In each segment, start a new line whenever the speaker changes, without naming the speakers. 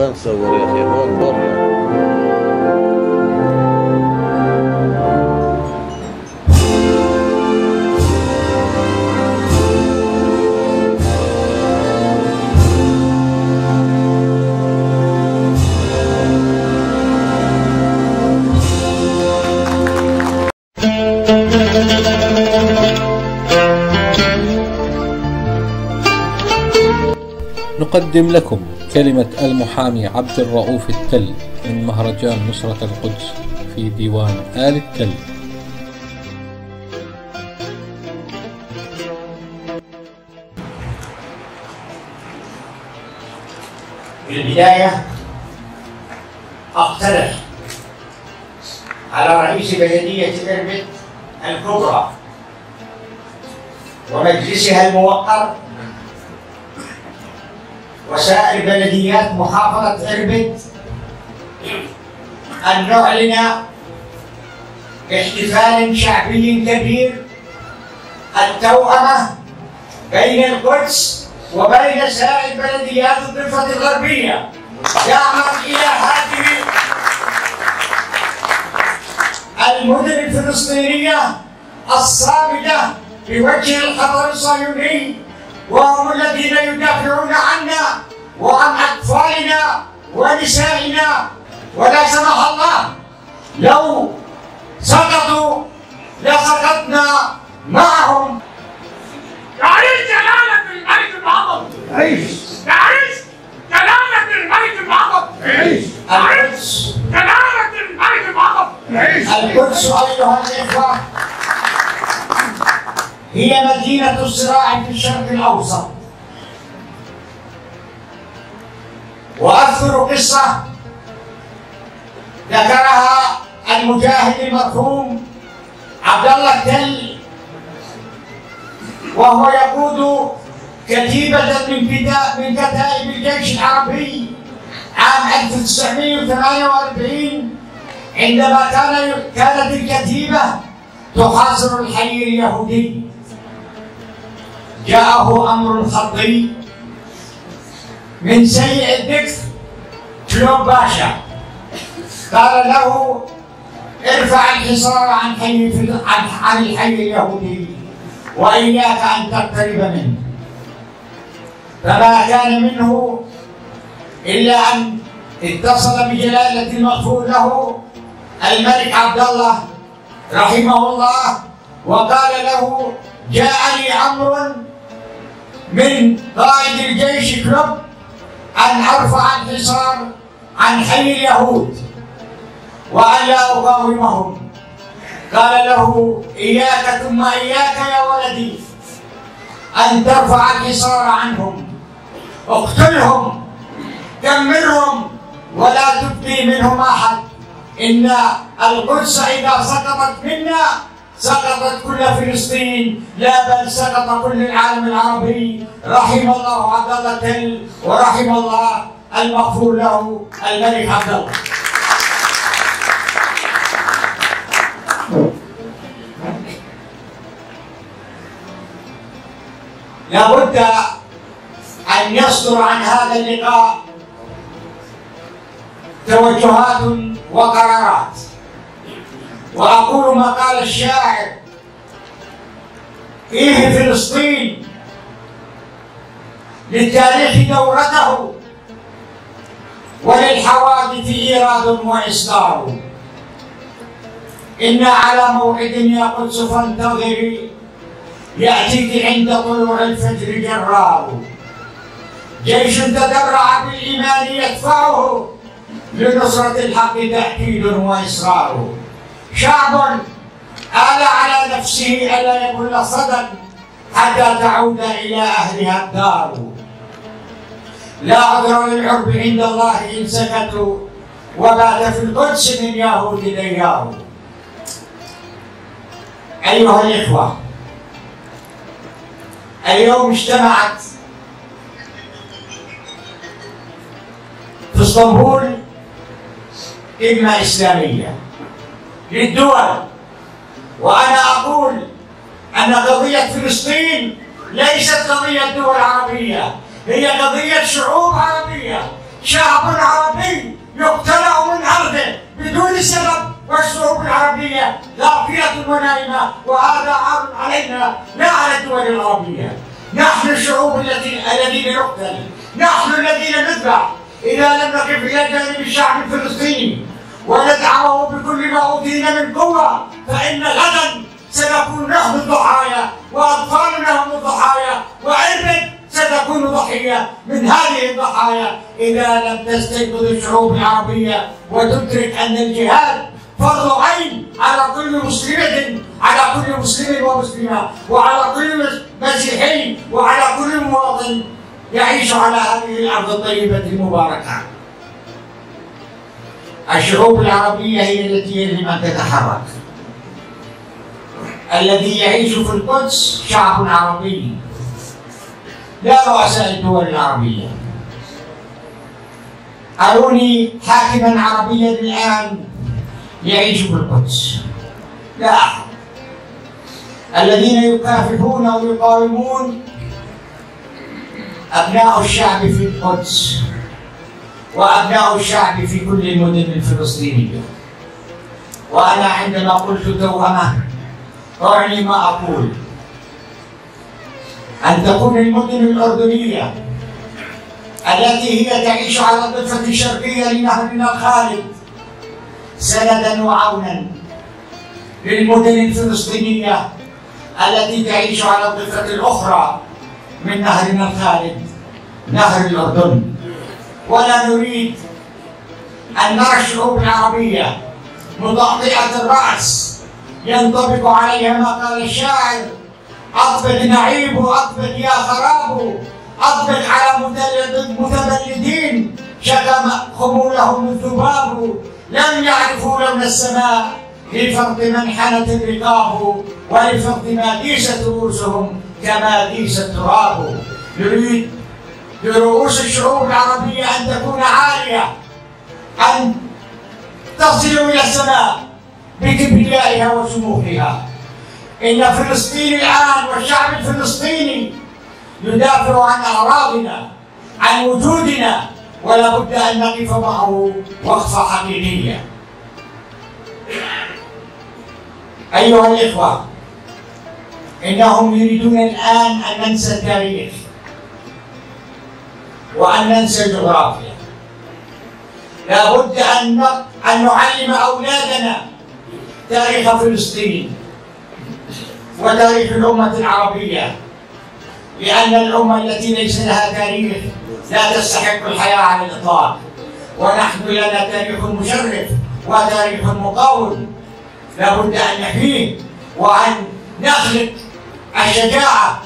لا نصور يا اخي هون برا.
نقدم لكم كلمة المحامي عبد الرؤوف التل من مهرجان نصرة القدس في ديوان آل التل.
في البداية أقترح على رئيس بلدية إربد الكبرى ومجلسها الموقر وسائر بلديات محافظة إربد أن نعلن احتفال شعبي كبير التوأمة بين القدس وبين سائر بلديات الضفة الغربية يعمل إلى هذه المدن الفلسطينية الصامدة بوجه الخطر الصهيوني، وهم الذين يدافعون عنا وعن أطفالنا ونسائنا، ولا سمح الله لو سقطوا لسقطنا معهم.
يعيش جلالة الملك الأعظم!
عيش!
يعيش جلالة الملك الأعظم!
عيش! القدس
جلالة الملك الأعظم!
عيش! القدس أيها الإخوة هي مدينة الصراع في الشرق الأوسط، وأذكر قصة ذكرها المجاهد المرحوم عبد الله التل وهو يقود كتيبة من كتائب الجيش العربي عام 1948 عندما كانت الكتيبة تحاصر الحي اليهودي. جاءه أمر خطي من سيء الذكر كلوب باشا، قال له ارفع الحصار عن الحي اليهودي وإياك أن تقترب منه. فما كان منه إلا أن اتصل بجلالة المغفور له الملك عبد الله رحمه الله وقال له جاءني أمر من قائد الجيش كلوب أن أرفع الحصار عن حي اليهود وأن لا أقاومهم. قال له إياك ثم إياك يا ولدي أن ترفع الحصار عنهم، اقتلهم دمرهم ولا تبقي منهم أحد. إن القدس إذا سقطت منا سقطت كل فلسطين، لا بل سقط كل العالم العربي. رحم الله عبد الله التل ورحم الله المغفور له الملك عبد الله. لابد أن يصدر عن هذا اللقاء توجهات وقرارات، وأقول ما قال الشاعر فيه فلسطين للتاريخ دورته وللحوادث إيراد وإصدار. إنا على موعد يا قدس فانتظري يأتيك عند طلوع الفجر جرار. جيش تدرع بالإيمان يدفعه لنصرة الحق تأكيد وإصرار. شعب آل على نفسه ألا يكون صدى حتى تعود إلى أهلها الدار. لا عذر للعرب عند الله إن سكتوا وبات في القدس من يهود ديار. أيها الإخوة، اليوم اجتمعت في اسطنبول قمة إسلامية للدول، وأنا أقول أن قضية فلسطين ليست قضية دول عربية، هي قضية شعوب عربية، شعب عربي يقتلع من أرضه بدون سبب، والشعوب العربية غافلة ونائمة، وهذا عار علينا لا على الدول العربية. نحن الشعوب الذين نقتل، نحن الذين ندفع إذا لم نقف إلى جانب الشعب الفلسطيني وندعمه بكل ما أوتينا من قوة، فإن غدا سنكون نحن الضحايا وأطفالنا هم الضحايا، وإبن ستكون ضحية من هذه الضحايا إذا لم تستيقظ الشعوب العربية وتدرك أن الجهاد فرض عين على كل مسلمة، على كل مسلم ومسلمة، وعلى كل مسيحي، وعلى كل مواطن يعيش على هذه الأرض الطيبة المباركة. الشعوب العربية هي التي يجب أن تتحرك. الذي يعيش في القدس شعب عربي، لا رؤساء الدول العربية. أروني حاكما عربيا الآن يعيش في القدس، لا أحد. الذين يكافحون ويقاومون أبناء الشعب في القدس وأبناء الشعب في كل المدن الفلسطينية. وأنا عندما قلت توأمة أعني ما أقول، أن تكون المدن الأردنية التي هي تعيش على الضفة الشرقية لنهرنا الخالد سندا وعونا للمدن الفلسطينية التي تعيش على الضفة الأخرى من نهرنا الخالد، نهر الأردن. ولا نريد أن نرى الشعوب العربية مطأطئة الرأس ينطبق عليها ما قال الشاعر: أطبق نعيب أطبق يا خراب، أطبق على متبلدين شكى خمولهم الذباب، لم يعرفوا لون السماء لفرط من حنت الرقاب، ولفرط ما ديست رؤوسهم كما ديس التراب. نريد لرؤوس الشعوب العربية أن تكون عالية، أن تصل إلى السماء بكبريائها وشموخها. إن فلسطين الآن والشعب الفلسطيني يدافع عن أراضينا، عن وجودنا، ولا بد أن نقف معه وقفة حقيقية. أيها الإخوة، إنهم يريدون الآن أن ننسى التاريخ وأن ننسى الجغرافيا. لا بد أن نعلم أولادنا تاريخ فلسطين وتاريخ الأمة العربية، لأن الأمة التي ليس لها تاريخ لا تستحق الحياة على الإطلاق. ونحن لنا تاريخ مشرف وتاريخ مقاوم لا بد أن نحييه، وأن نخلق الشجاعة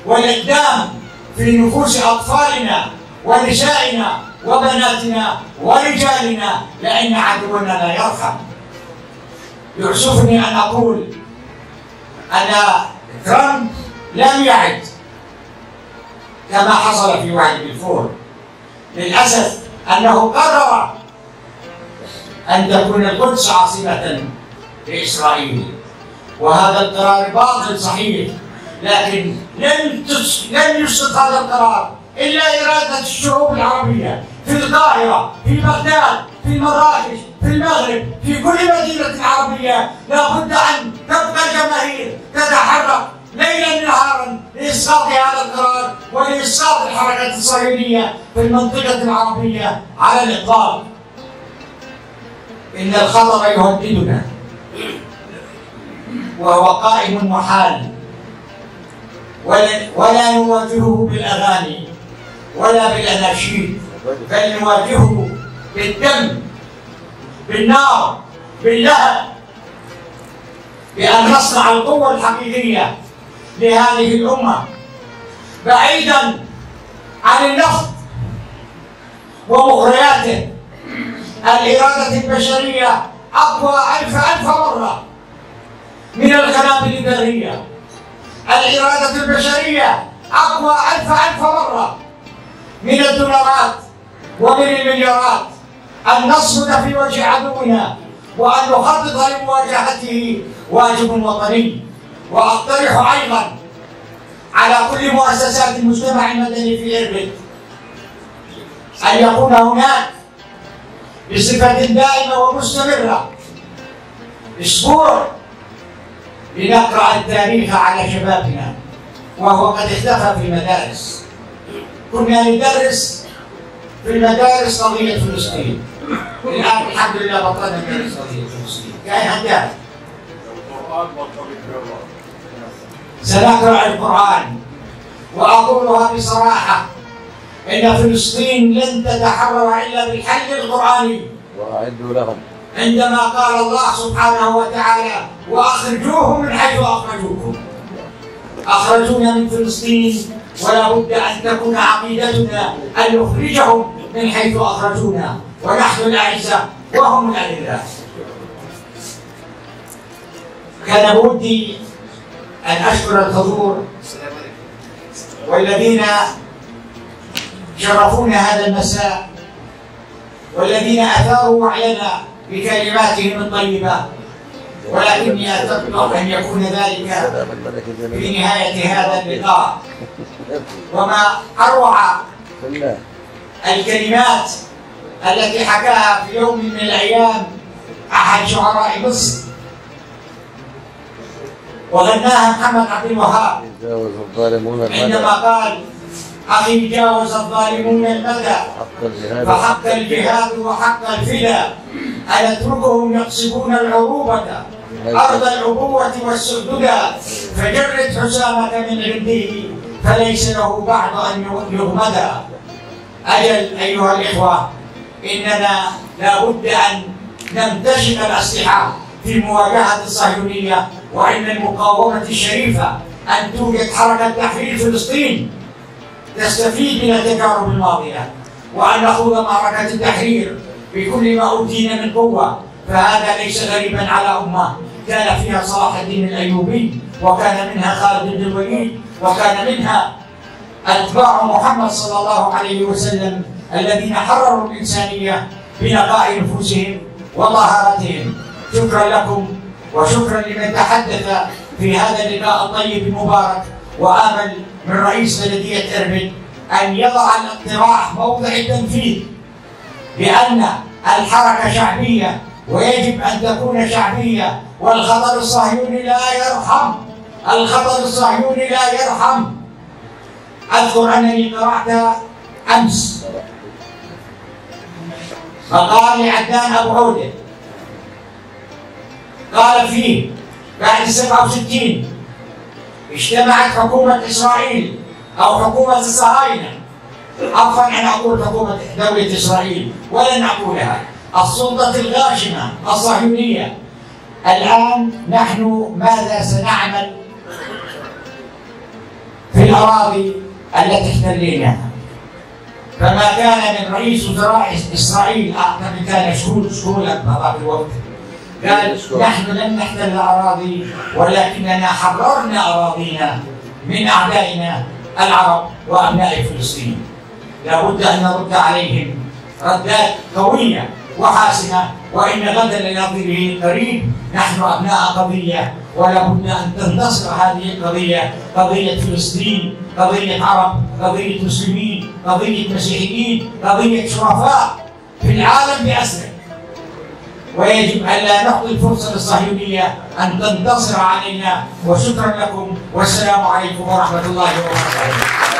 والإقدام في نفوس أطفالنا ونسائنا وبناتنا ورجالنا، لأن عدونا لا يرحم. يؤسفني أن أقول أن ترامب لم يعد كما حصل في وعد بلفور. للأسف أنه قرر أن تكون القدس عاصمة لإسرائيل، وهذا القرار باطل صحيح، لكن لن يسقط هذا القرار إلا إرادة الشعوب العربية في القاهرة، في بغداد، في مراكش، في المغرب، في كل مدينة عربية. لا بد أن تبقى الجماهير تتحرك ليلا نهارا لإسقاط هذا القرار ولإسقاط الحركة الصهيونية في المنطقة العربية على الإطلاق. إن الخطر يهددنا وهو قائم وحال، ولا نواجهه بالأغاني ولا بالأناشيد، بل نواجهه بالدم، بالنار، باللهب، بأن نصنع القوة الحقيقية لهذه الأمة بعيدا عن النفط ومغرياته. الإرادة البشرية أقوى ألف مرة من القنابل الذرية. الإرادة البشرية أقوى ألف مرة من الدولارات ومن المليارات. أن نصمد في وجه عدونا وأن نخطط لمواجهته واجب وطني. وأقترح أيضا على كل مؤسسات المجتمع المدني في إربد أن يكون هناك بصفة دائمة ومستمرة أسبوع لنقرأ التاريخ على شبابنا، وهو قد اختفى في المدارس. كنا ندرس في المدارس قضية فلسطين، الآن الحمد لله بطلنا ندرس قضية فلسطين كأي هداف. سنقرأ القرآن، وأقولها بصراحة إن فلسطين لن تتحرر إلا بالحل القرآني.
وأعدوا لهم.
عندما قال الله سبحانه وتعالى: وأخرجوهم من حيث أخرجوكم. أخرجونا من فلسطين، ولا بد أن تكون عقيدتنا أن نخرجهم من حيث أخرجونا، ونحن الأعزة وهم الأذلة. كان بودي أن أشكر الحضور والذين شرفونا هذا المساء، والذين أثاروا وعينا بكلماتهم الطيبة، ولكني أتطلع أن يكون ذلك في نهاية هذا اللقاء. وما أروع الكلمات التي حكاها في يوم من الأيام أحد شعراء مصر وغناها محمد عبد الوهاب عندما قال: أخي جاوز الظالمون المدى فحق الجهاد وحق الفدا، أنتركهم يقصفون العروبة أرض العبوة والسددا، فجرد حسامك من عنديه فليس له بعد أن يغمدا. أجل أيها الإخوة، إننا لا بد أن نمتشق الأسلحة في مواجهة الصهيونية، وإن المقاومة الشريفة أن توجد حركة تحرير فلسطين تستفيد من التجارب الماضية، وأن نخوض معركة التحرير بكل ما أوتينا من قوة. فهذا ليس غريبا على أمة كان فيها صلاح الدين الأيوبي، وكان منها خالد بن الوليد، وكان منها أتباع محمد صلى الله عليه وسلم الذين حرروا الإنسانية بنقاء نفوسهم وطهارتهم. شكرا لكم، وشكرا لمن تحدث في هذا اللقاء الطيب المبارك. وآمل من رئيس بلدية إربد أن يضع الاقتراح موضع التنفيذ بأن الحركة شعبية، ويجب أن تكون شعبية، والخطر الصهيوني لا يرحم، الخطر الصهيوني لا يرحم. أذكر أنني قرأت أمس مقال لعدنان أبو عودة قال فيه: بعد 67 اجتمعت حكومة إسرائيل أو حكومة الصهاينة، عفوا أن أقول حكومة دولة إسرائيل ولن أقولها، السلطة الغاشمة الصهيونية. الآن نحن ماذا سنعمل في الأراضي التي احتليناها؟ فما كان من رئيس وزراء إسرائيل، أعتقد كان شكولا هذاك الوقت، قال: نحن لم نحتل الأراضي ولكننا حررنا أراضينا من أعدائنا العرب وأبناء فلسطين. لا بد أن نرد عليهم ردات قوية وحاسمة، وإن غدا لنظيره قريب. نحن أبناء قضية، ولا بد أن تنتصر هذه القضية، قضية فلسطين، قضية عرب، قضية مسلمين، قضية مسيحيين، قضية شرفاء في العالم بأسره. ويجب ألا نعطي الفرصة للصهيونية أن تنتصر علينا. وشكرا لكم، والسلام عليكم ورحمة الله وبركاته.